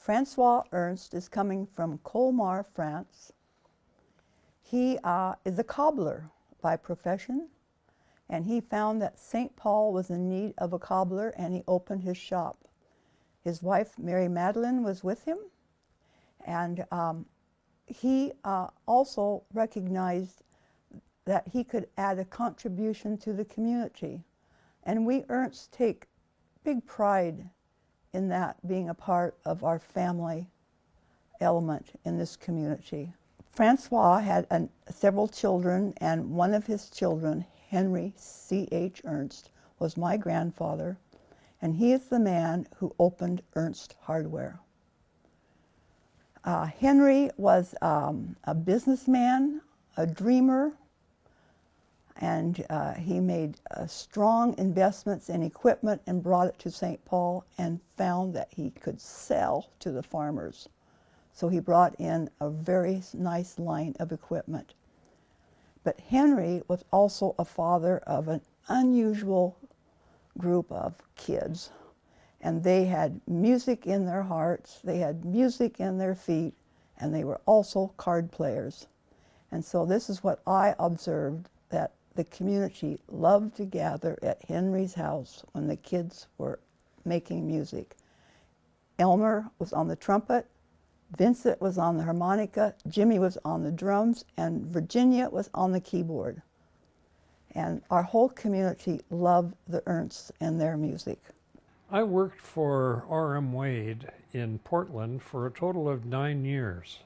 Francois Ernst is coming from Colmar, France. He is a cobbler by profession, and he found that St. Paul was in need of a cobbler, and he opened his shop. His wife, Mary Madeline, was with him, and he also recognized that he could add a contribution to the community. And we Ernsts take big pride in that being a part of our family element in this community. Francois had several children, and one of his children, Henry C.H. Ernst, was my grandfather, and he is the man who opened Ernst Hardware. Henry was a businessman, a dreamer, and he made strong investments in equipment and brought it to St. Paul and found that he could sell to the farmers. So he brought in a very nice line of equipment. But Henry was also a father of an unusual group of kids. And they had music in their hearts, they had music in their feet, and they were also card players. And so this is what I observed, that the community loved to gather at Henry's house when the kids were making music. Elmer was on the trumpet, Vincent was on the harmonica, Jimmy was on the drums, and Virginia was on the keyboard. And our whole community loved the Ernsts and their music. I worked for R.M. Wade in Portland for a total of 9 years.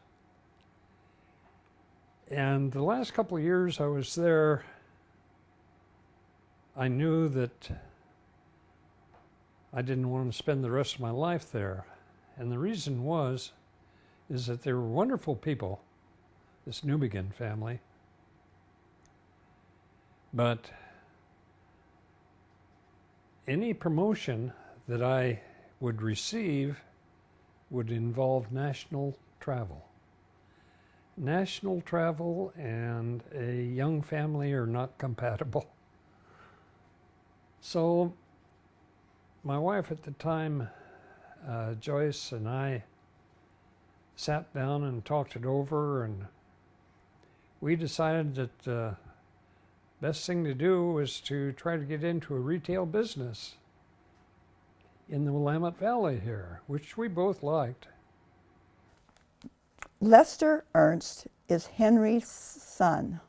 And the last couple of years I was there, I knew that I didn't want to spend the rest of my life there. And the reason is that they were wonderful people, this Newbegin family. But any promotion that I would receive would involve national travel. National travel and a young family are not compatible. So my wife at the time, Joyce, and I sat down and talked it over, and we decided that the best thing to do was to try to get into a retail business in the Willamette Valley here, which we both liked. Lester Ernst is Henry's son,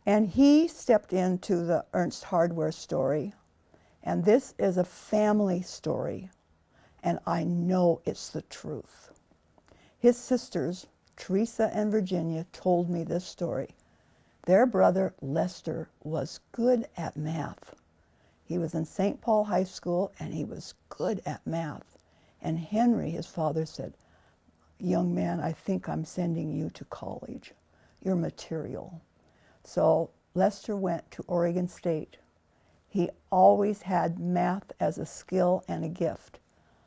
and he stepped into the Ernst Hardware story, and this is a family story, and I know it's the truth. His sisters, Teresa and Virginia, told me this story. Their brother, Lester, was good at math. He was in St. Paul High School, and he was good at math. And Henry, his father, said, "Young man, I think I'm sending you to college. You're material." So Lester went to Oregon State. He always had math as a skill and a gift.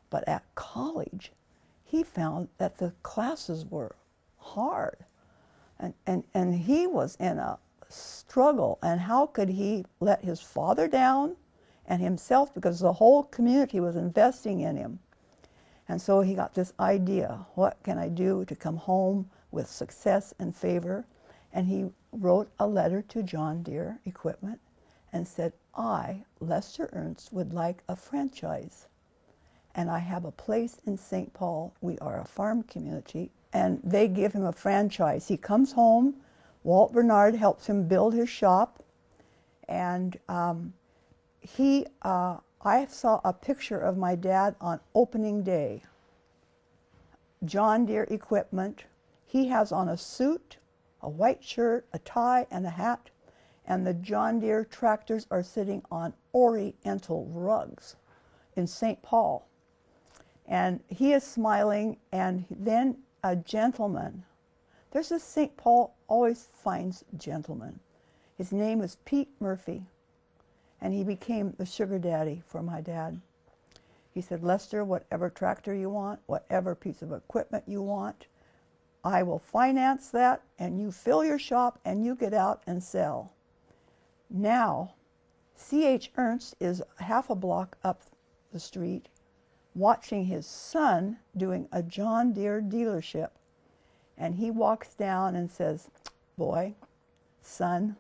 But at college, he found that the classes were hard. And he was in a struggle. And how could he let his father down and himself, because the whole community was investing in him. And so he got this idea, what can I do to come home with success and favor? And he wrote a letter to John Deere Equipment and said, I, Lester Ernst, would like a franchise. And I have a place in St. Paul. We are a farm community. And they give him a franchise. He comes home. Walt Bernard helps him build his shop. And I saw a picture of my dad on opening day. John Deere Equipment. He has on a suit, a white shirt, a tie, and a hat. And the John Deere tractors are sitting on oriental rugs in St. Paul. And he is smiling, and then a gentleman. There's this St. Paul always finds gentlemen. His name is Pete Murphy, and he became the sugar daddy for my dad. He said, Lester, whatever tractor you want, whatever piece of equipment you want, I will finance that, and you fill your shop, and you get out and sell. Now, C.H. Ernst is half a block up the street watching his son doing a John Deere dealership. And he walks down and says, "Boy, son,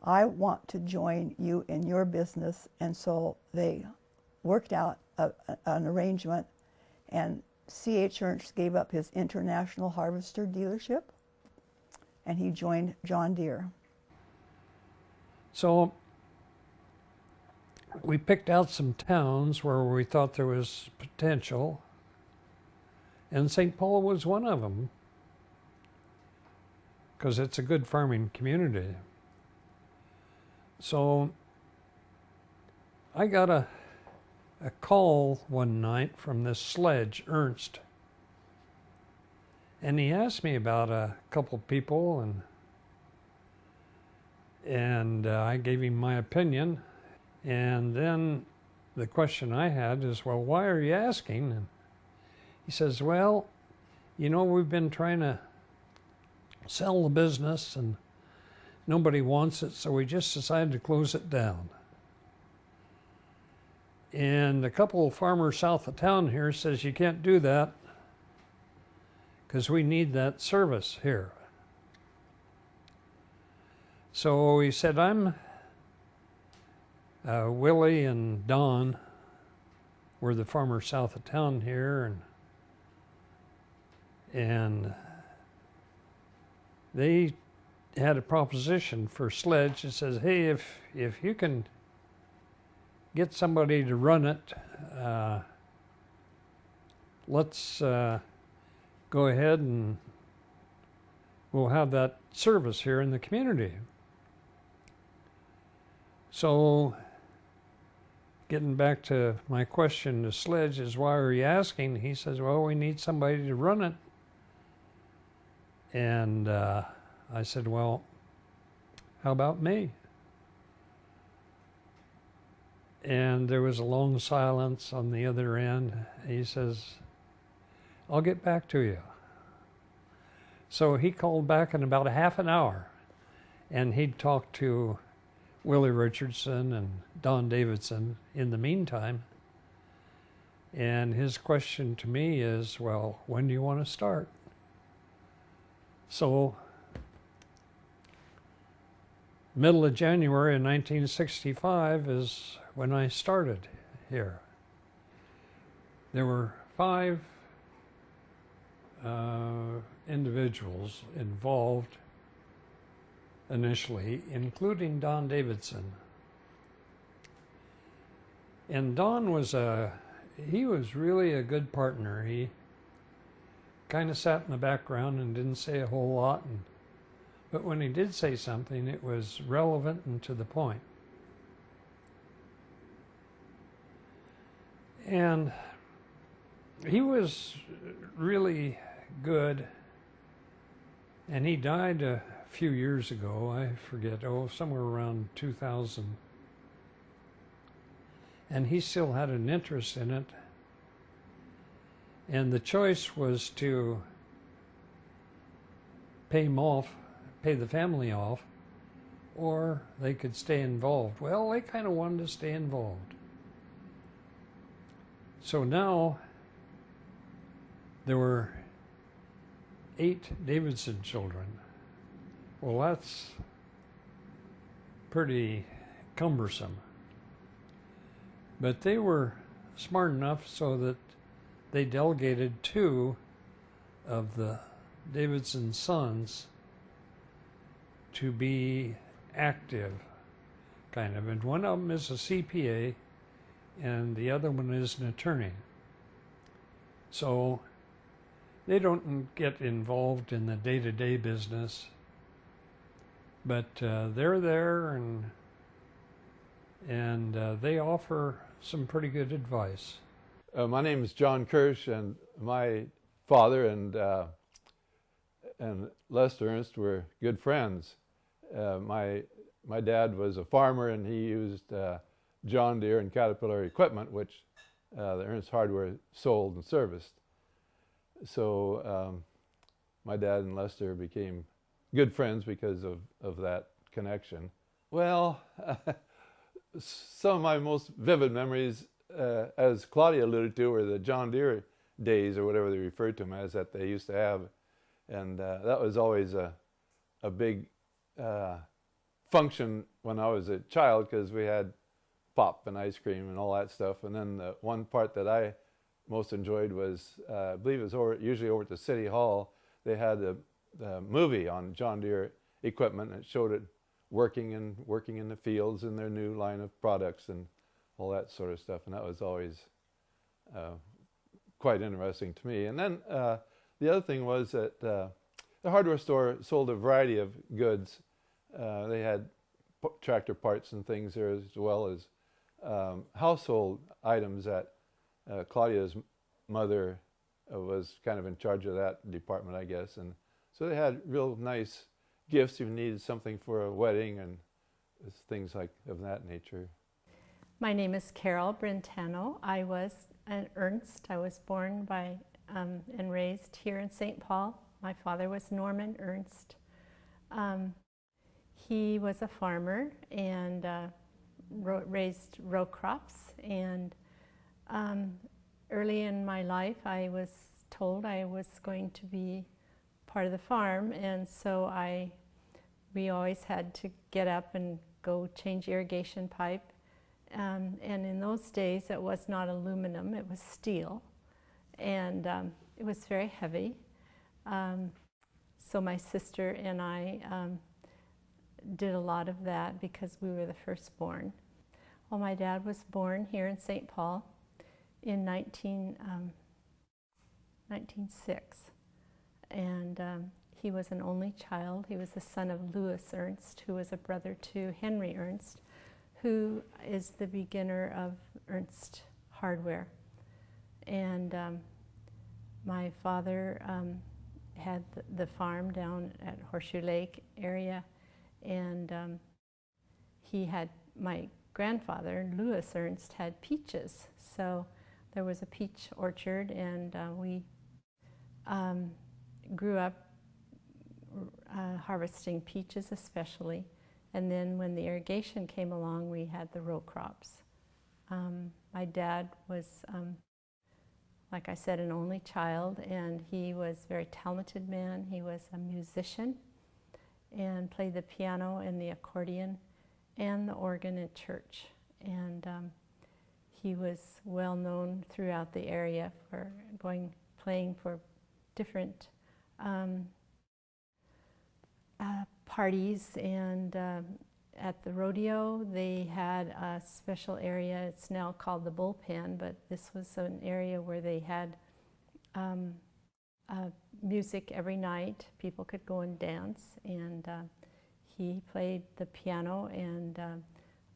I want to join you in your business." And so they worked out an arrangement, and C.H. Ernst gave up his International Harvester dealership, and he joined John Deere. So we picked out some towns where we thought there was potential, and St. Paul was one of them, because it's a good farming community. So I got a call one night from this Sledge, Ernst, and he asked me about a couple people, and I gave him my opinion. And then the question I had is, "Well, why are you asking?" And he says, "Well, you know, we've been trying to sell the business and nobody wants it, so we just decided to close it down. And a couple of farmers south of town here says you can't do that because we need that service here." So he said, "I'm Willie and Don were the farmers south of town here, and they had a proposition for Sledge. It says, hey, if you can get somebody to run it, let's go ahead and we'll have that service here in the community." So getting back to my question to Sledge is, "Why are you asking?" He says, "Well, we need somebody to run it." And I said, "Well, how about me?" And there was a long silence on the other end. He says, "I'll get back to you." So he called back in about a half an hour, and he'd talked to Willie Richardson and Don Davidson in the meantime. And his question to me is, "Well, when do you want to start?" So middle of January of 1965 is when I started here. There were 5 individuals involved initially, including Don Davidson. And Don was really a good partner. He kind of sat in the background and didn't say a whole lot, but when he did say something, it was relevant and to the point. And he was really good, and he died a few years ago. I forget, somewhere around 2000. And he still had an interest in it. And the choice was to pay the family off, or they could stay involved. Well, they kind of wanted to stay involved. So now there were 8 Davidson children. Well, that's pretty cumbersome. But they were smart enough so that they delegated 2 of the Davidson sons to be active, kind of. And one of them is a CPA, and the other one is an attorney. So they don't get involved in the day-to-day business, but they're there, and they offer some pretty good advice. My name is John Kirsch, and my father and Lester Ernst were good friends. My dad was a farmer, and he used John Deere and Caterpillar equipment, which the Ernst Hardware sold and serviced. So my dad and Lester became good friends because of that connection. Well, some of my most vivid memories as Claudia alluded to, were the John Deere days, or whatever they referred to them as, that they used to have. And that was always a big function when I was a child, because we had pop and ice cream and all that stuff. And then the one part that I most enjoyed was, I believe it was usually over at the City Hall, they had the movie on John Deere equipment, and it showed it working in the fields in their new line of products and all that sort of stuff. And that was always quite interesting to me. And then the other thing was that the hardware store sold a variety of goods. They had tractor parts and things there, as well as household items that Claudia's mother was kind of in charge of that department, I guess. And so they had real nice gifts if you needed something for a wedding and things like of that nature. My name is Carol Brentano. I was an Ernst. I was born by and raised here in St. Paul. My father was Norman Ernst. He was a farmer and raised row crops. And early in my life, I was told I was going to be part of the farm, and so we always had to get up and go change irrigation pipe. And in those days, it was not aluminum, it was steel, and it was very heavy. So my sister and I did a lot of that because we were the firstborn. Well, my dad was born here in St. Paul in 1906, and he was an only child. He was the son of Louis Ernst, who was a brother to Henry Ernst, who is the beginner of Ernst Hardware. And my father had the farm down at Horseshoe Lake area, and my grandfather, Louis Ernst, had peaches. So there was a peach orchard, and we grew up harvesting peaches especially. And then when the irrigation came along, we had the row crops. My dad was, like I said, an only child, and he was a very talented man. He was a musician and played the piano and the accordion and the organ at church. And he was well known throughout the area for playing for different parties. And at the rodeo, they had a special area. It's now called the bullpen, but this was an area where they had music every night. People could go and dance, and he played the piano, and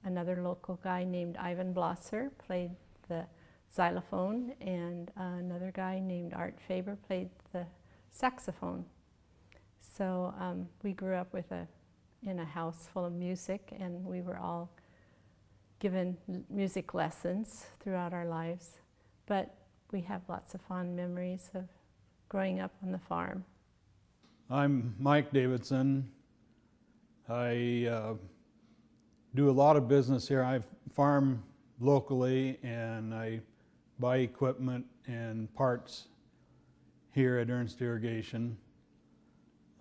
another local guy named Ivan Blosser played the xylophone, and another guy named Art Faber played the saxophone. So we grew up in a house full of music, and we were all given music lessons throughout our lives. But we have lots of fond memories of growing up on the farm. I'm Mike Davidson. I do a lot of business here. I farm locally, and I buy equipment and parts here at Ernst Irrigation.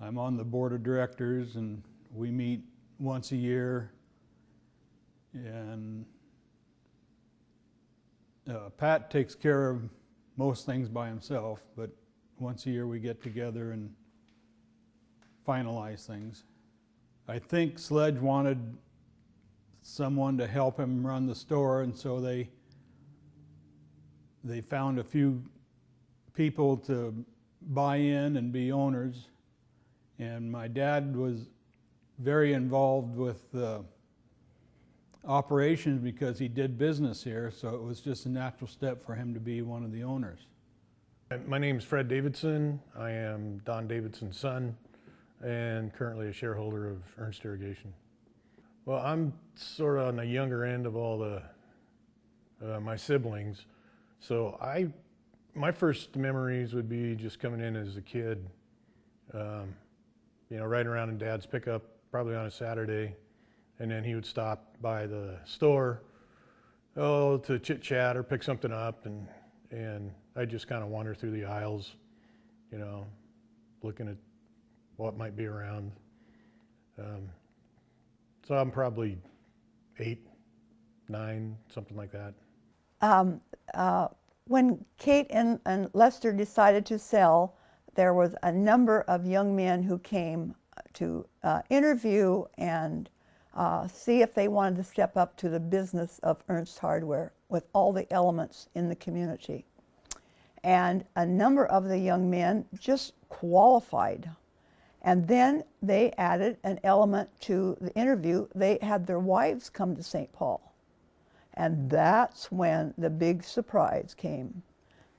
I'm on the board of directors, and we meet once a year. And Pat takes care of most things by himself, but once a year we get together and finalize things. I think Sledge wanted someone to help him run the store, and so they found a few people to buy in and be owners. And my dad was very involved with operations because he did business here, so it was just a natural step for him to be one of the owners. My name is Fred Davidson. I am Don Davidson's son and currently a shareholder of Ernst Irrigation. Well, I'm sort of on the younger end of all my siblings, so my first memories would be just coming in as a kid, riding around in Dad's pickup, probably on a Saturday, and then he would stop by the store oh, to chit chat or pick something up, and I just kind of wander through the aisles, you know, looking at what might be around. So I'm probably 8, 9, something like that. When Kate and Lester decided to sell, there was a number of young men who came to interview and see if they wanted to step up to the business of Ernst Hardware with all the elements in the community. And a number of the young men just qualified. And then they added an element to the interview. They had their wives come to St. Paul. And that's when the big surprise came.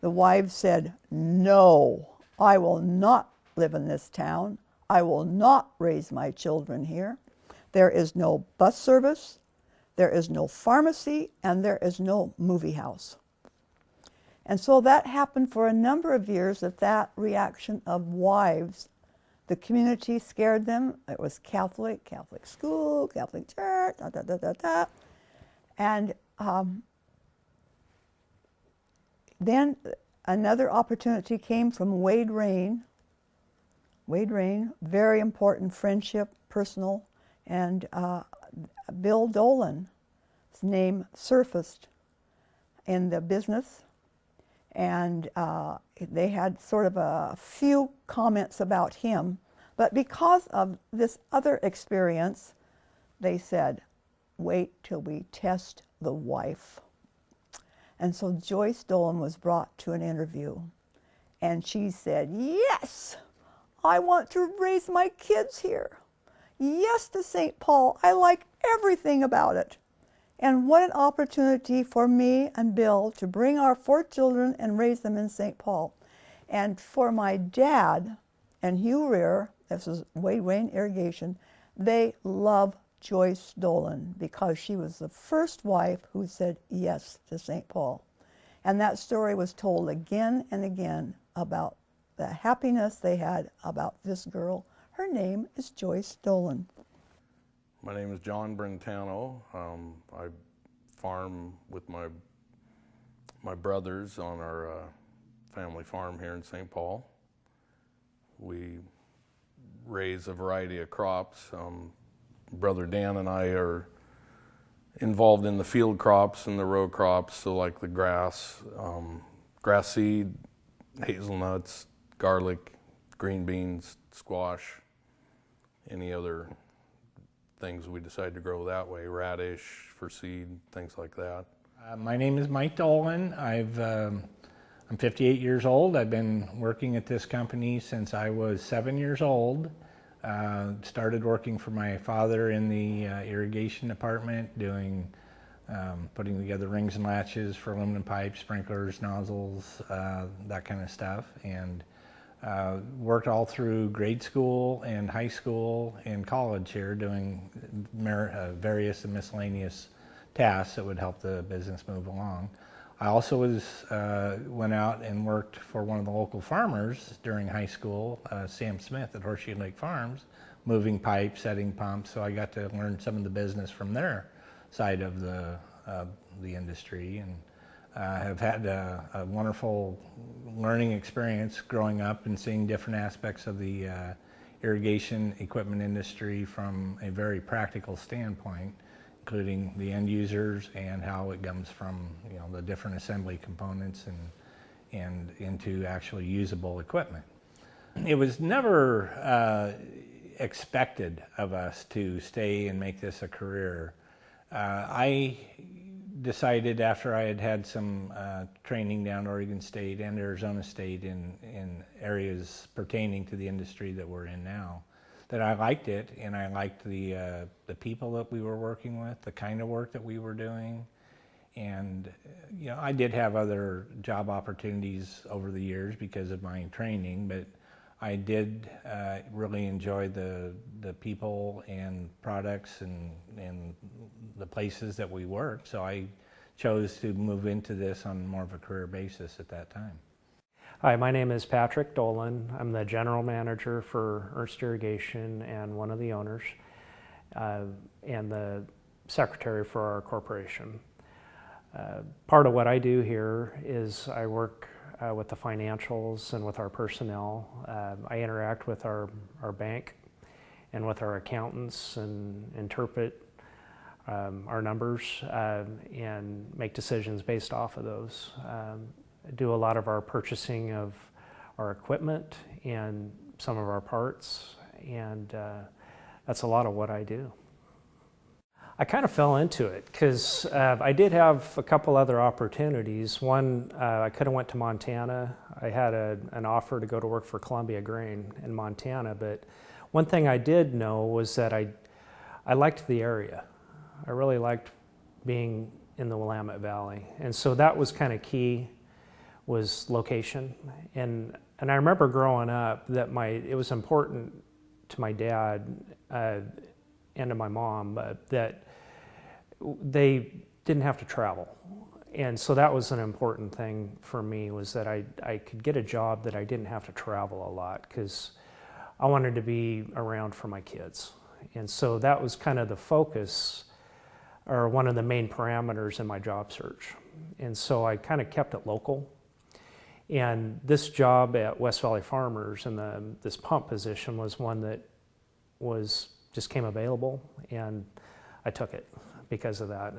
The wives said, "No, I will not live in this town. I will not raise my children here. There is no bus service, there is no pharmacy, and there is no movie house." And so that happened for a number of years, that reaction of wives. The community scared them. It was Catholic school, Catholic church, da, da, da, da, da. And then another opportunity came from Wade Rain. Wade Rain, very important friendship, personal, and Bill Dolan's name surfaced in the business, and they had sort of a few comments about him, but because of this other experience, they said, "Wait till we test the wife." And so Joyce Dolan was brought to an interview, and she said, "Yes, I want to raise my kids here. Yes to St. Paul. I like everything about it. And what an opportunity for me and Bill to bring our 4 children and raise them in St. Paul." And for my dad and Hugh Rear, this is Wade Rain Irrigation, they love Joyce Dolan because she was the first wife who said yes to St. Paul. And that story was told again and again about the happiness they had about this girl. Her name is Joyce Dolan. My name is John Brentano. I farm with my brothers on our family farm here in St. Paul. We raise a variety of crops. Brother Dan and I are involved in the field crops and the row crops, so like the grass seed, hazelnuts, garlic, green beans, squash, any other things we decide to grow that way, radish for seed, things like that. My name is Mike Dolan. I'm 58 years old. I've been working at this company since I was 7 years old. Started working for my father in the irrigation department, putting together rings and latches for aluminum pipes, sprinklers, nozzles, that kind of stuff, and worked all through grade school and high school and college here, doing various and miscellaneous tasks that would help the business move along. I also went out and worked for one of the local farmers during high school, Sam Smith at Horseshoe Lake Farms, moving pipes, setting pumps, so I got to learn some of the business from their side of the industry, and have had a wonderful learning experience growing up and seeing different aspects of the irrigation equipment industry from a very practical standpoint, including the end users and how it comes from the different assembly components and into actually usable equipment. It was never expected of us to stay and make this a career. I decided after I had some training down at Oregon State and Arizona State in areas pertaining to the industry that we're in now, that I liked it, and I liked the people that we were working with, the kind of work that we were doing, and I did have other job opportunities over the years because of my training, but I did really enjoy the people and products and the places that we worked, so I chose to move into this on more of a career basis at that time. Hi, my name is Patrick Dolan. I'm the general manager for Ernst Irrigation and one of the owners, and the secretary for our corporation. Part of what I do here is I work with the financials and with our personnel. I interact with our bank and with our accountants and interpret our numbers and make decisions based off of those. I do a lot of our purchasing of our equipment and some of our parts, and that's a lot of what I do. I kind of fell into it because I did have a couple other opportunities. One, I could have went to Montana. I had an offer to go to work for Columbia Grain in Montana, but one thing I did know was that I liked the area. I really liked being in the Willamette Valley, and so that was kind of key, was location. And I remember growing up that it was important to my dad and to my mom that they didn't have to travel. And so that was an important thing for me, was that I could get a job that I didn't have to travel a lot, because I wanted to be around for my kids. And so that was kind of the focus, or one of the main parameters in my job search. And so I kind of kept it local. And this job at West Valley Farmers and this pump position was one that just came available, and I took it because of that.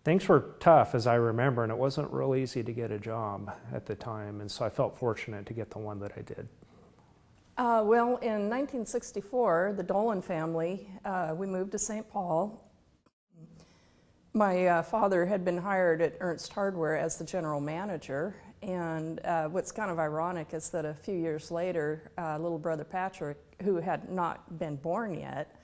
Things were tough, as I remember, and it wasn't real easy to get a job at the time, and so I felt fortunate to get the one that I did. Well, in 1964, the Dolan family, we moved to St. Paul. My father had been hired at Ernst Hardware as the general manager, and what's kind of ironic is that a few years later, little brother Patrick, who had not been born yet,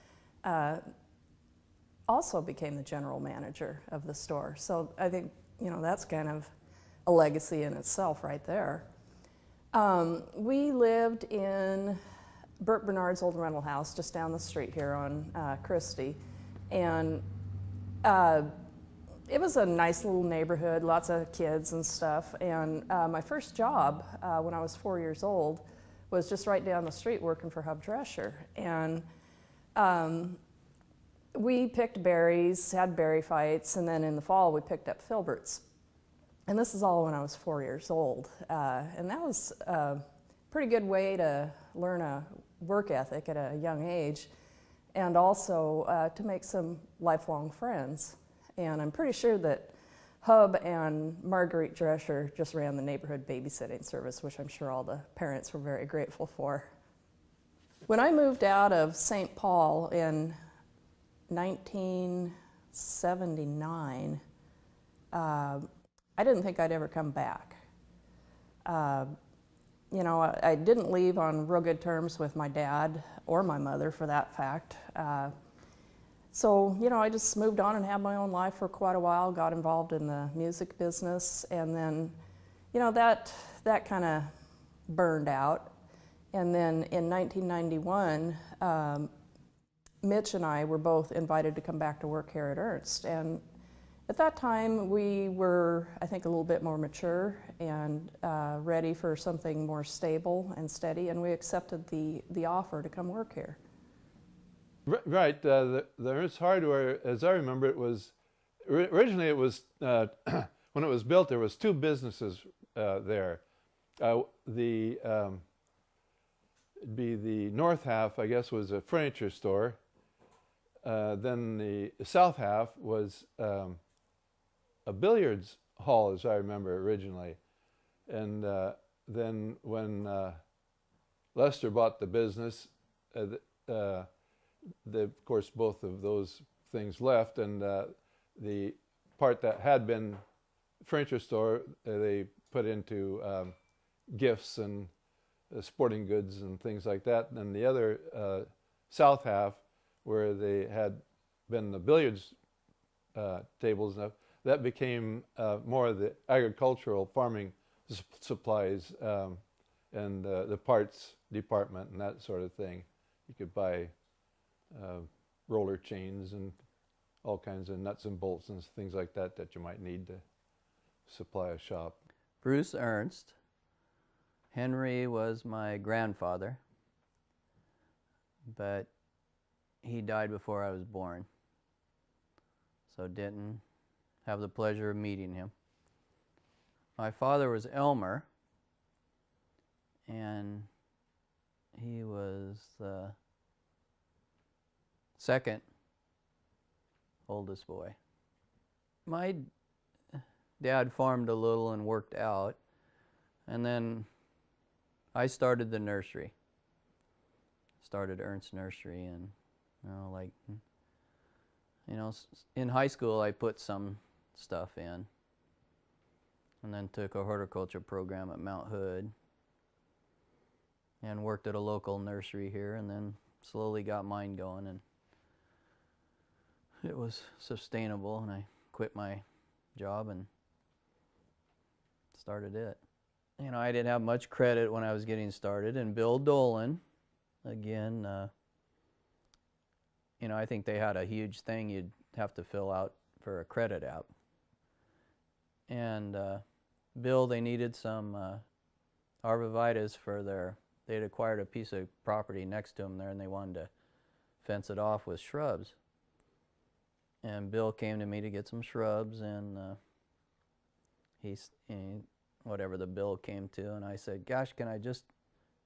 also became the general manager of the store. So I think, that's kind of a legacy in itself right there. We lived in Burt Bernard's old rental house just down the street here on Christie, and it was a nice little neighborhood, lots of kids and stuff. And my first job when I was 4 years old was just right down the street working for Hub Drescher. And we picked berries, had berry fights, and then in the fall we picked up filberts. And this is all when I was 4 years old. And that was a pretty good way to learn a work ethic at a young age, and also to make some lifelong friends. And I'm pretty sure that Hub and Marguerite Drescher just ran the neighborhood babysitting service, which I'm sure all the parents were very grateful for. When I moved out of St. Paul in 1979, I didn't think I'd ever come back. I didn't leave on real good terms with my dad, or my mother for that fact. So, I just moved on and had my own life for quite a while, got involved in the music business, and then, that kind of burned out. And then in 1991, Mitch and I were both invited to come back to work here at Ernst. And at that time, we were, I think, a little bit more mature and ready for something more stable and steady, and we accepted the offer to come work here. Right. The Ernst Hardware, as I remember, it was originally, it was when it was built, there was two businesses there. It'd be the north half, I guess, was a furniture store. Then the south half was a billiards hall, as I remember originally. And then when Lester bought the business, of course, both of those things left, and the part that had been furniture store, they put into gifts and sporting goods and things like that. And the other south half, where they had been the billiards tables and stuff, that became more of the agricultural farming supplies and the parts department and that sort of thing. You could buy roller chains and all kinds of nuts and bolts and things like that you might need to supply a shop. Bruce Ernst. Henry was my grandfather, but he died before I was born. So Denton have the pleasure of meeting him. My father was Elmer, and he was the second oldest boy. My dad farmed a little and worked out, and then I started the nursery. Started Ernst Nursery, and in high school I put some stuff in, and then took a horticulture program at Mount Hood, and worked at a local nursery here, and then slowly got mine going, and it was sustainable, and I quit my job and started it. You know, I didn't have much credit when I was getting started, and Bill Dolan, again, I think they had a huge thing you'd have to fill out for a credit app. And Bill, they needed some arborvitaes for they'd acquired a piece of property next to them there, and they wanted to fence it off with shrubs. And Bill came to me to get some shrubs, and whatever the bill came to, and I said, gosh, can I just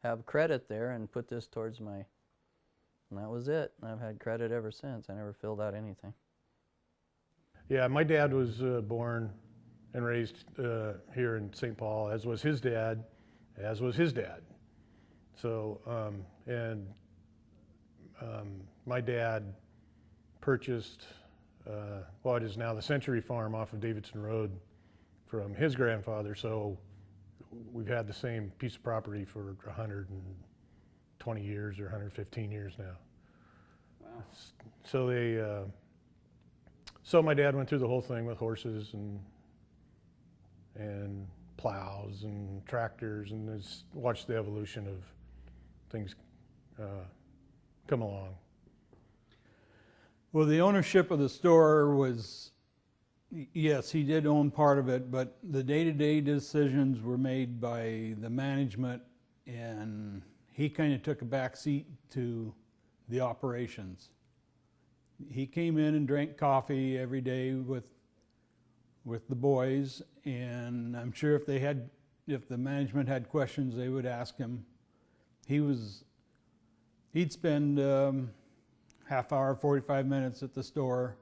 have credit there and put this towards my, and that was it. And I've had credit ever since. I never filled out anything. Yeah, my dad was born and raised here in St. Paul, as was his dad, So, my dad purchased what is now the Century Farm off of Davidson Road from his grandfather, so we've had the same piece of property for 120 years or 115 years now. Wow. So my dad went through the whole thing with horses and plows and tractors, and has watched the evolution of things come along. Well, the ownership of the store was, yes, he did own part of it, but the day-to-day decisions were made by the management, and he kind of took a back seat to the operations. He came in and drank coffee every day with the boys, and I'm sure if the management had questions, they would ask him. He'd spend half hour, 45 minutes at the store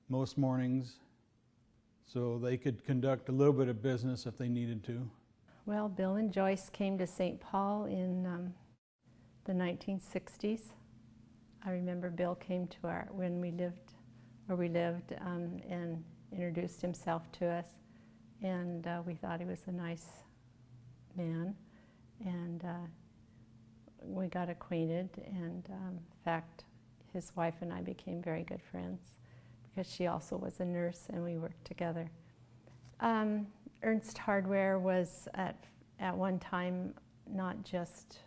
most mornings, so they could conduct a little bit of business if they needed to. Well, Bill and Joyce came to St. Paul in the 1960s. I remember Bill came to where we lived, and introduced himself to us, and we thought he was a nice man, and we got acquainted, and in fact, his wife and I became very good friends because she also was a nurse, and we worked together. Ernst Hardware was at one time not just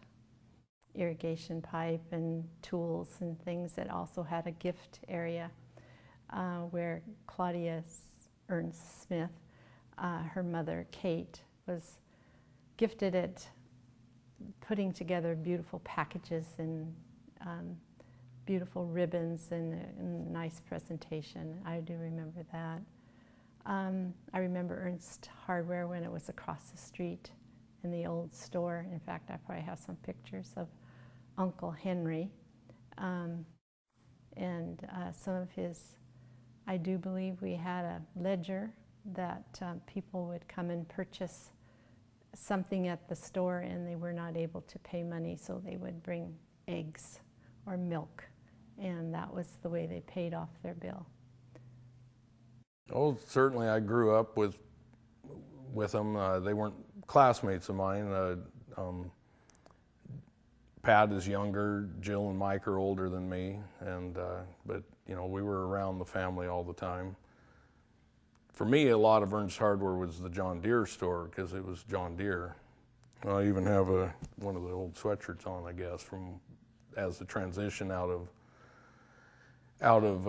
irrigation pipe and tools and things. It also had a gift area where Claudia Ernst Smith, her mother Kate, was gifted at putting together beautiful packages and beautiful ribbons and a nice presentation. I do remember that. I remember Ernst Hardware when it was across the street in the old store. In fact, I probably have some pictures of Uncle Henry and some of his, I do believe we had a ledger that people would come and purchase something at the store, and they were not able to pay money, so they would bring eggs or milk, and that was the way they paid off their bill. Oh, certainly I grew up with them. They weren't classmates of mine. Pat is younger, Jill and Mike are older than me, and but we were around the family all the time. For me, a lot of Ernst Hardware was the John Deere store because it was John Deere. I even have one of the old sweatshirts on, I guess, as the transition out of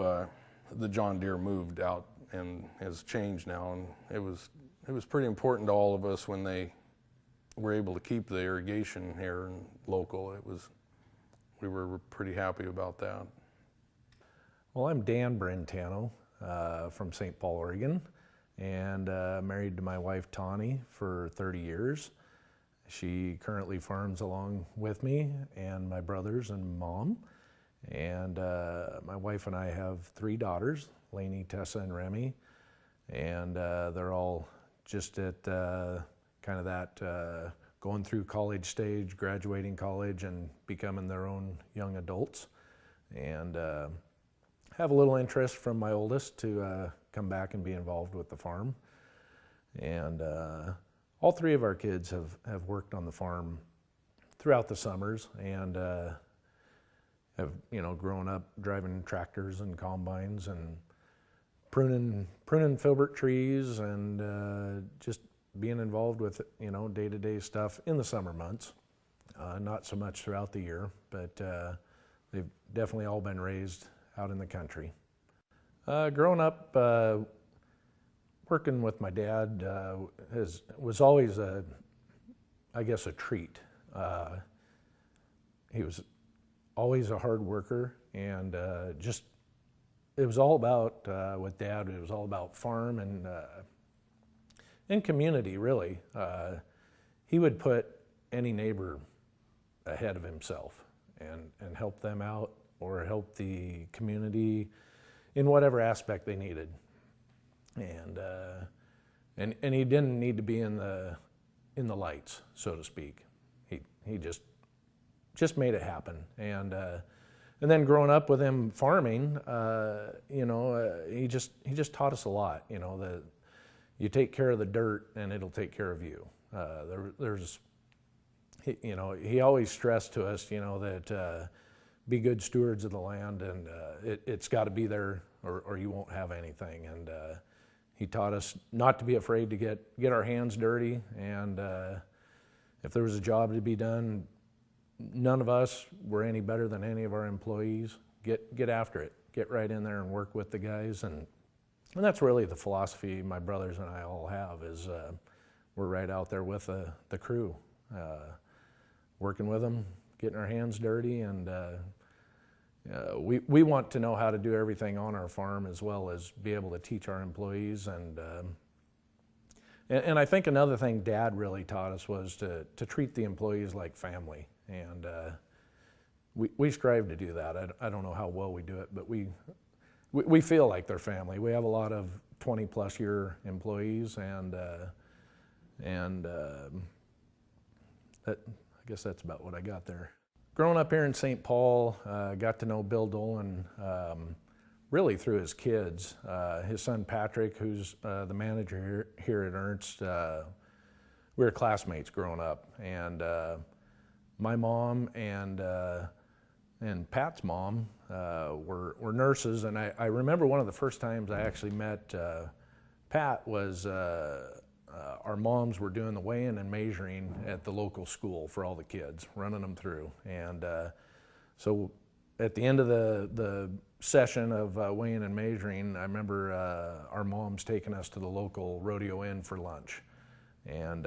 the John Deere moved out and has changed now, and it was pretty important to all of us when they were able to keep the irrigation here and local. We were pretty happy about that. Well, I'm Dan Brentano. from St. Paul, Oregon, and married to my wife Tawny for 30 years. She currently farms along with me and my brothers and mom. And my wife and I have 3 daughters, Lainey, Tessa, and Remy. And they're all just at kind of that going through college stage, graduating college and becoming their own young adults. And have a little interest from my oldest to come back and be involved with the farm. And all 3 of our kids have worked on the farm throughout the summers and have, you know, grown up driving tractors and combines and pruning filbert trees and just being involved with, you know, day-to-day stuff in the summer months. Not so much throughout the year, but they've definitely all been raised out in the country. Growing up, working with my dad was always I guess a treat. He was always a hard worker, and it was all about, with Dad, it was all about farm and community, really. He would put any neighbor ahead of himself and help them out or help the community in whatever aspect they needed. And he didn't need to be in the lights, so to speak. He just made it happen. And then growing up with him farming, you know, he just taught us a lot. You know, that you take care of the dirt and it'll take care of you. You know, he always stressed to us, you know, that be good stewards of the land, and it's got to be there or you won't have anything. And he taught us not to be afraid to get our hands dirty, and if there was a job to be done, none of us were any better than any of our employees. Get after it. Get right in there and work with the guys, and that's really the philosophy my brothers and I all have. Is we're right out there with the crew, working with them, getting our hands dirty, and we want to know how to do everything on our farm as well as be able to teach our employees. And I think another thing Dad really taught us was to treat the employees like family. And we strive to do that. I don't know how well we do it, but we feel like they're family. We have a lot of 20-plus year employees, and I guess that's about what I got there. Growing up here in St. Paul, got to know Bill Dolan really through his kids. His son Patrick, who's the manager here at Ernst, we were classmates growing up, and my mom and Pat's mom were nurses, and I remember one of the first times I actually met Pat was our moms were doing the weighing and measuring at the local school for all the kids, running them through. And so at the end of the session of weighing and measuring, I remember our moms taking us to the local Rodeo Inn for lunch. And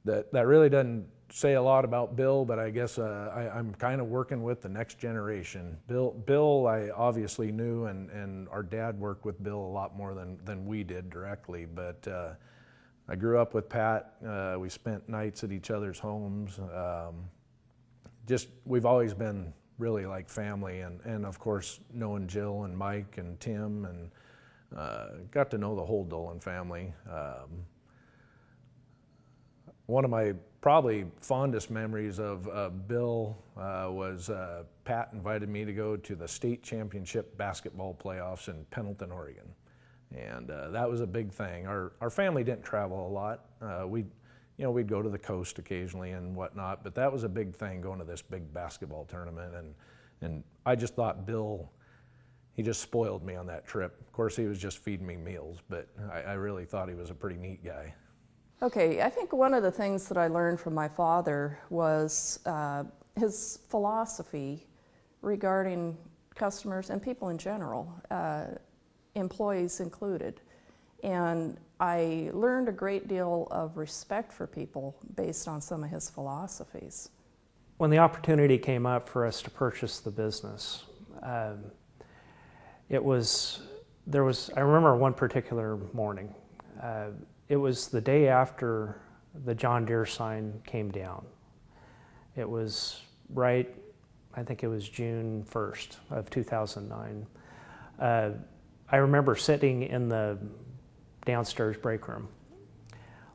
that really doesn't say a lot about Bill, but I guess I'm kind of working with the next generation. Bill I obviously knew, and our dad worked with Bill a lot more than we did directly, but I grew up with Pat. We spent nights at each other's homes. We've always been really like family, and of course knowing Jill and Mike and Tim, and got to know the whole Dolan family. One of my probably fondest memories of Bill was Pat invited me to go to the state championship basketball playoffs in Pendleton, Oregon. And that was a big thing. Our family didn't travel a lot. We'd go to the coast occasionally and whatnot, but that was a big thing, going to this big basketball tournament. And I just thought Bill, he just spoiled me on that trip. Of course, he was just feeding me meals, but I really thought he was a pretty neat guy. Okay, I think one of the things that I learned from my father was his philosophy regarding customers and people in general, employees included. And I learned a great deal of respect for people based on some of his philosophies. When the opportunity came up for us to purchase the business, I remember one particular morning. It was the day after the John Deere sign came down. It was right, I think it was June 1st of 2009. I remember sitting in the downstairs break room,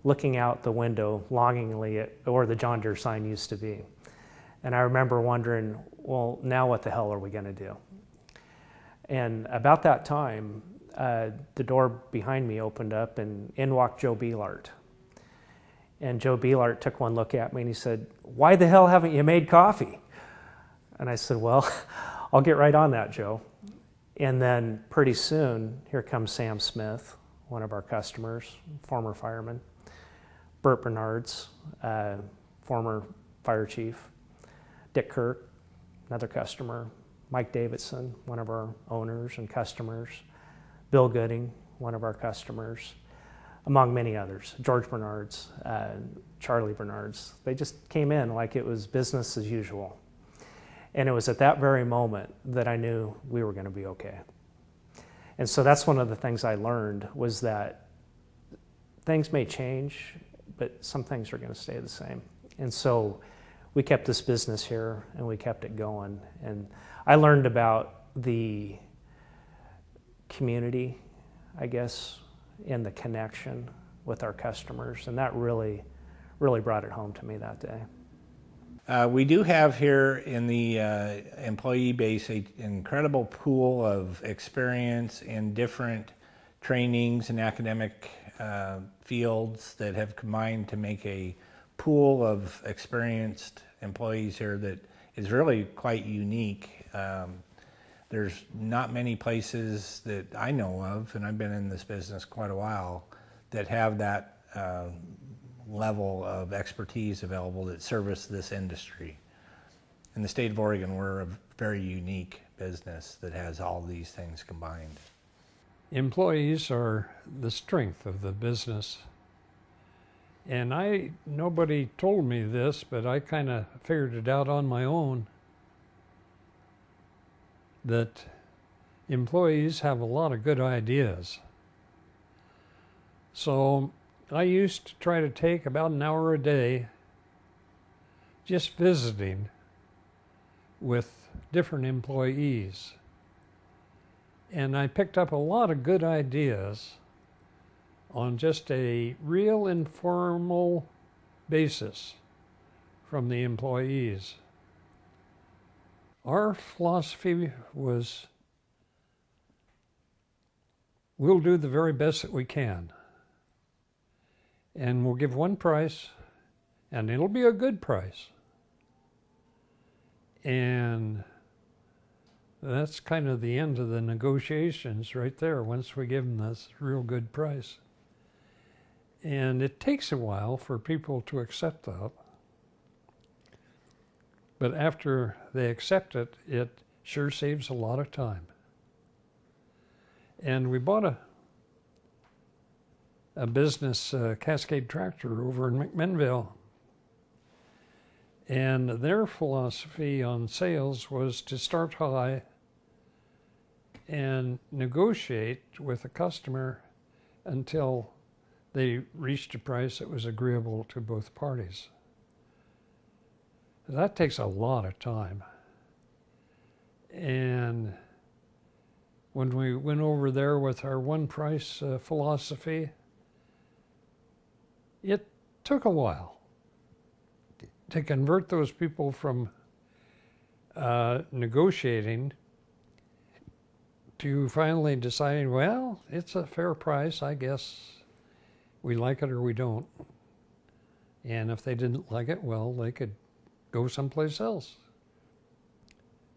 looking out the window longingly at where the John Deere sign used to be. And I remember wondering, well, now what the hell are we going to do? And about that time, the door behind me opened up and in walked Joe Bielart. And Joe Bielart took one look at me and he said, "Why the hell haven't you made coffee?" And I said, "Well, I'll get right on that, Joe." And then pretty soon, here comes Sam Smith, one of our customers, former fireman. Burt Bernards, former fire chief. Dick Kirk, another customer. Mike Davidson, one of our owners and customers. Bill Gooding, one of our customers, among many others. George Bernards, Charlie Bernards. They just came in like it was business as usual. And it was at that very moment that I knew we were going to be okay. And so that's one of the things I learned, was that things may change, but some things are going to stay the same. And so we kept this business here and we kept it going. And I learned about the community, I guess, and the connection with our customers. And that really, really brought it home to me that day. We do have here in the employee base an incredible pool of experience in different trainings and academic fields that have combined to make a pool of experienced employees here that is really quite unique. There's not many places that I know of, and I've been in this business quite a while, that have that level of expertise available that service this industry. In the state of Oregon, we're a very unique business that has all these things combined. Employees are the strength of the business. And nobody told me this, but I kind of figured it out on my own, that employees have a lot of good ideas. So I used to try to take about an hour a day just visiting with different employees. And I picked up a lot of good ideas on just a real informal basis from the employees. Our philosophy was, we'll do the very best that we can. And we'll give one price, and it'll be a good price. And that's kind of the end of the negotiations right there, once we give them this real good price. And it takes a while for people to accept that. But after they accept it, it sure saves a lot of time. And we bought a business, Cascade Tractor, over in McMinnville. And their philosophy on sales was to start high and negotiate with the customer until they reached a price that was agreeable to both parties. That takes a lot of time. And when we went over there with our one price philosophy, it took a while to convert those people from negotiating to finally deciding, well, it's a fair price, I guess we like it or we don't. And if they didn't like it, well, they could go someplace else.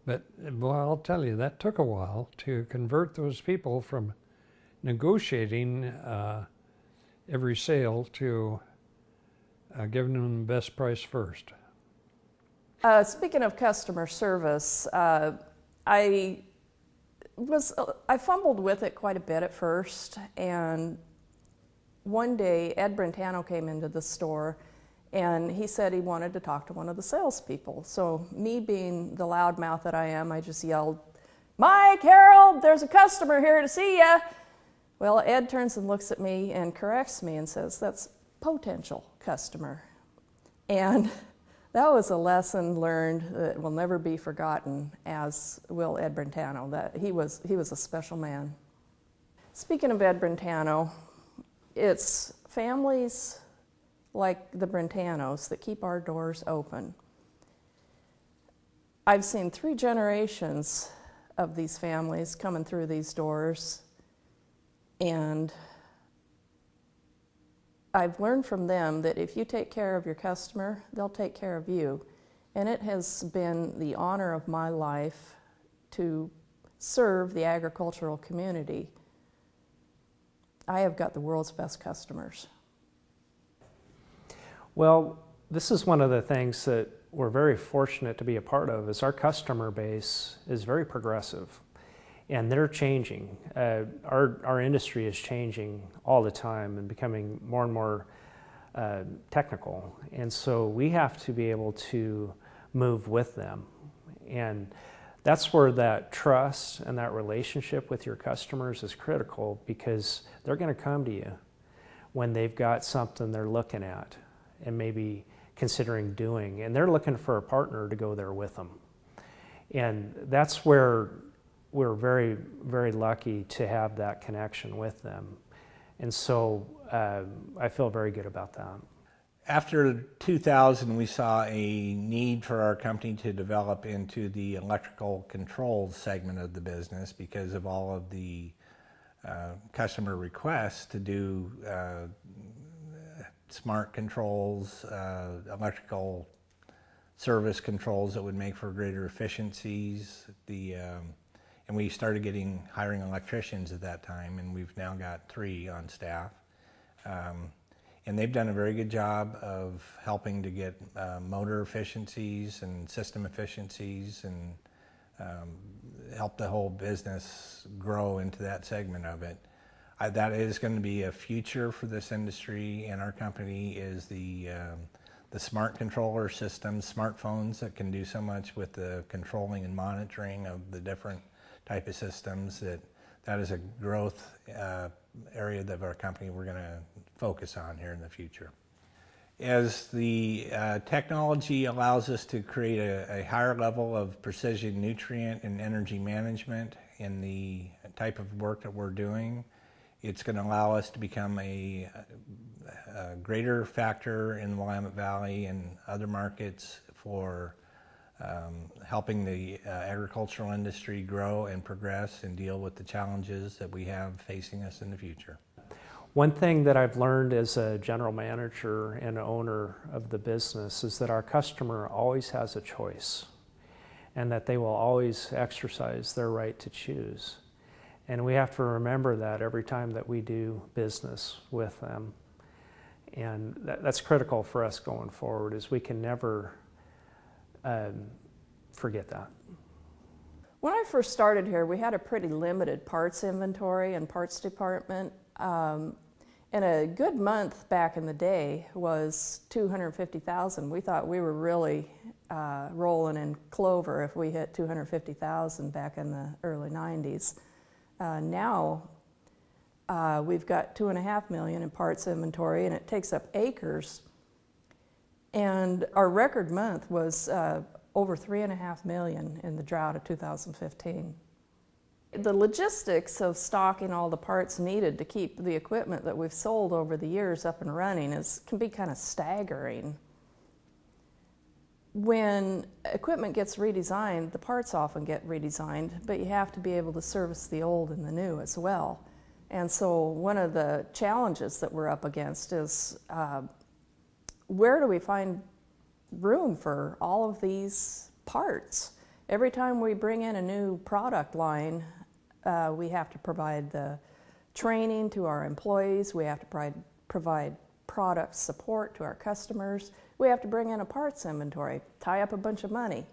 But, well, I'll tell you, that took a while to convert those people from negotiating every sale to giving them the best price first. Speaking of customer service, I fumbled with it quite a bit at first, and one day Ed Brentano came into the store and he said he wanted to talk to one of the salespeople. So me being the loudmouth that I am, I just yelled, "Mike, Harold, there's a customer here to see you." Well, Ed turns and looks at me and corrects me and says, "That's potential customer." And that was a lesson learned that will never be forgotten, as will Ed Brentano. That he was a special man. Speaking of Ed Brentano, it's families like the Brentanos that keep our doors open. I've seen 3 generations of these families coming through these doors, and I've learned from them that if you take care of your customer, they'll take care of you. And it has been the honor of my life to serve the agricultural community. I have got the world's best customers. Well, this is one of the things that we're very fortunate to be a part of, is our customer base is very progressive. And they're changing. Our industry is changing all the time and becoming more and more technical. And so we have to be able to move with them. And that's where that trust and that relationship with your customers is critical, because they're going to come to you when they've got something they're looking at and maybe considering doing. And they're looking for a partner to go there with them. And that's where we're very, very lucky to have that connection with them. And so I feel very good about that. After 2000, we saw a need for our company to develop into the electrical controls segment of the business because of all of the customer requests to do smart controls, electrical service controls that would make for greater efficiencies. And we started hiring electricians at that time, and we've now got 3 on staff. And they've done a very good job of helping to get motor efficiencies and system efficiencies, and help the whole business grow into that segment of it. That is going to be a future for this industry, and our company is the smart controller systems, smartphones that can do so much with the controlling and monitoring of the different type of systems. That is a growth area of our company we're going to focus on here in the future. As the technology allows us to create a higher level of precision nutrient and energy management in the type of work that we're doing, it's going to allow us to become a greater factor in the Willamette Valley and other markets for helping the agricultural industry grow and progress and deal with the challenges that we have facing us in the future. One thing that I've learned as a general manager and owner of the business is that our customer always has a choice, and that they will always exercise their right to choose. And we have to remember that every time that we do business with them. And that's critical for us going forward, is we can never forget that. When I first started here, we had a pretty limited parts inventory and parts department. And a good month back in the day was $250,000. We thought we were really rolling in clover if we hit $250,000 back in the early 90s. Now we've got $2.5 million in parts inventory, and it takes up acres. And our record month was over $3.5 million in the drought of 2015. The logistics of stocking all the parts needed to keep the equipment that we've sold over the years up and running can be kind of staggering. When equipment gets redesigned, the parts often get redesigned, but you have to be able to service the old and the new as well. And so one of the challenges that we're up against is where do we find room for all of these parts? Every time we bring in a new product line, we have to provide the training to our employees, we have to provide product support to our customers, we have to bring in a parts inventory, tie up a bunch of money,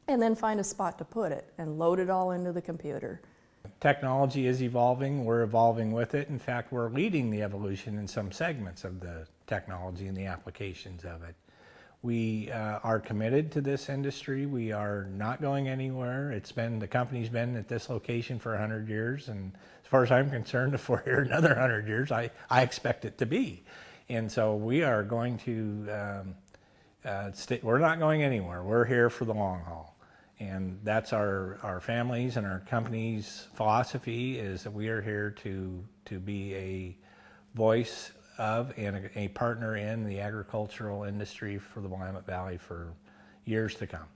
and then find a spot to put it and load it all into the computer. Technology is evolving, we're evolving with it. In fact, we're leading the evolution in some segments of the technology and the applications of it. We are committed to this industry. We are not going anywhere. The company's been at this location for 100 years, and as far as I'm concerned, if we're here another 100 years, I expect it to be. And so we are going to, we're not going anywhere. We're here for the long haul. And that's our families and our company's philosophy, is that we are here to be a voice of and a partner in the agricultural industry for the Willamette Valley for years to come.